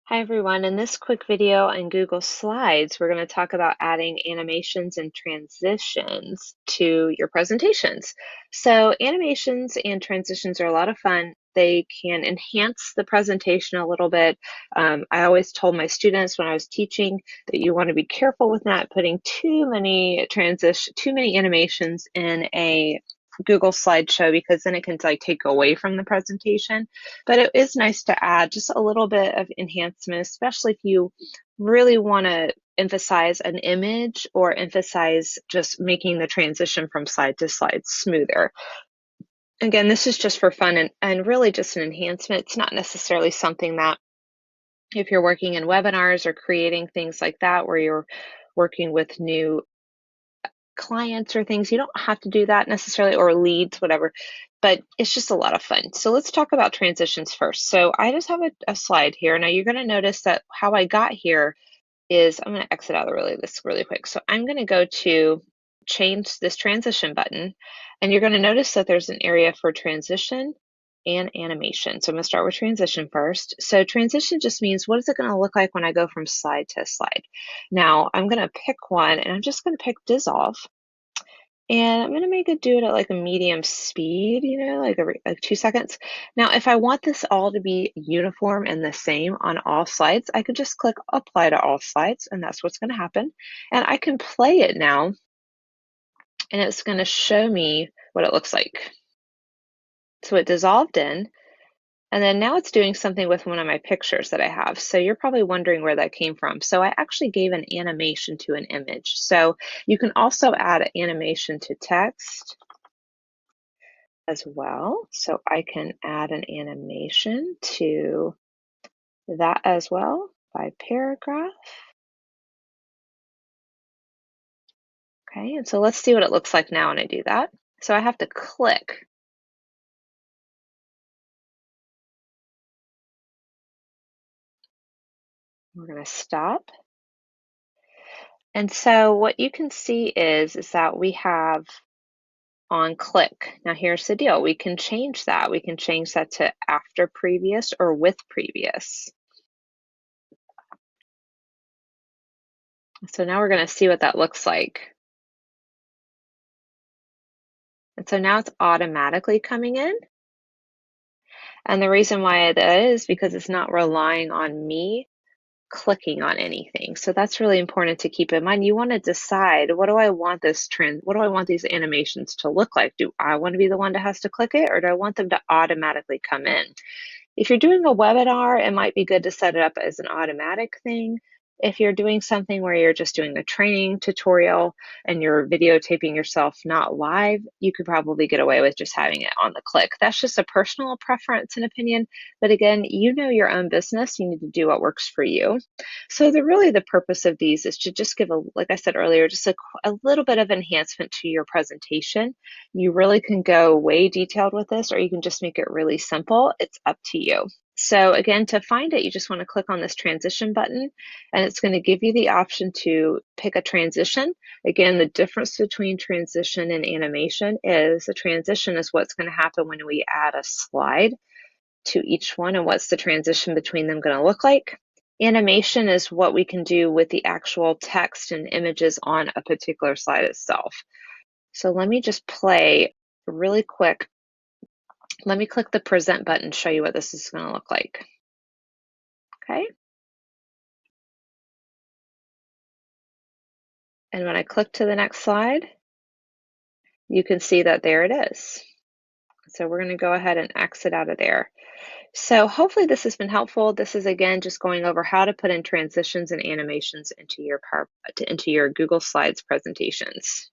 Hi everyone, in this quick video on Google Slides, we're going to talk about adding animations and transitions to your presentations. So animations and transitions are a lot of fun. They can enhance the presentation a little bit. I always told my students when I was teaching that you want to be careful with not putting too many animations in a Google slideshow because then it can like take away from the presentation. But it is nice to add just a little bit of enhancement, especially if you really want to emphasize an image or emphasize just making the transition from slide to slide smoother. Again, this is just for fun and really just an enhancement. It's not necessarily something that if you're working in webinars or creating things like that where you're working with new clients or things, you don't have to do that necessarily, or leads, whatever, but it's just a lot of fun. So let's talk about transitions first. So I just have a slide here. Now you're going to notice that how I got here is I'm going to exit out of this really quick. So I'm going to go to change this transition button, and you're going to notice that there's an area for transition and animation. So I'm going to start with transition first. So transition just means what is it going to look like when I go from slide to slide. Now I'm going to pick one, and I'm just going to pick dissolve. And I'm gonna make it do it at like a medium speed, like every like 2 seconds. Now, if I want this all to be uniform and the same on all slides, I could just click apply to all slides, and that's what's gonna happen. And I can play it now, and it's gonna show me what it looks like. So it dissolved in, and then now it's doing something with one of my pictures that I have. So you're probably wondering where that came from. So I actually gave an animation to an image. So you can also add animation to text as well. So I can add an animation to that as well by paragraph. Okay, and so let's see what it looks like now when I do that. So I have to click. We're going to stop. And so what you can see is that we have on click. Now here's the deal. We can change that. We can change that to after previous or with previous. So now we're going to see what that looks like. And so now it's automatically coming in. And the reason why that is because it's not relying on me clicking on anything. So that's really important to keep in mind. You want to decide, what do I want this trend? What do I want these animations to look like? Do I want to be the one that has to click it, or do I want them to automatically come in? If you're doing a webinar, it might be good to set it up as an automatic thing. If you're doing something where you're just doing a training tutorial and you're videotaping yourself not live, you could probably get away with just having it on the click. That's just a personal preference and opinion. But again, you know your own business. You need to do what works for you. So really the purpose of these is to just give like I said earlier, just a little bit of enhancement to your presentation. You really can go way detailed with this, or you can just make it really simple. It's up to you. So again, to find it, you just want to click on this transition button, and it's going to give you the option to pick a transition. Again, the difference between transition and animation is the transition is what's going to happen when we add a slide to each one, and what's the transition between them going to look like. Animation is what we can do with the actual text and images on a particular slide itself. So let me just play really quick. Let me click the present button, show you what this is going to look like. Okay. And when I click to the next slide, you can see that there it is. So we're going to go ahead and exit out of there. So hopefully this has been helpful. This is again just going over how to put in transitions and animations into your Google Slides presentations.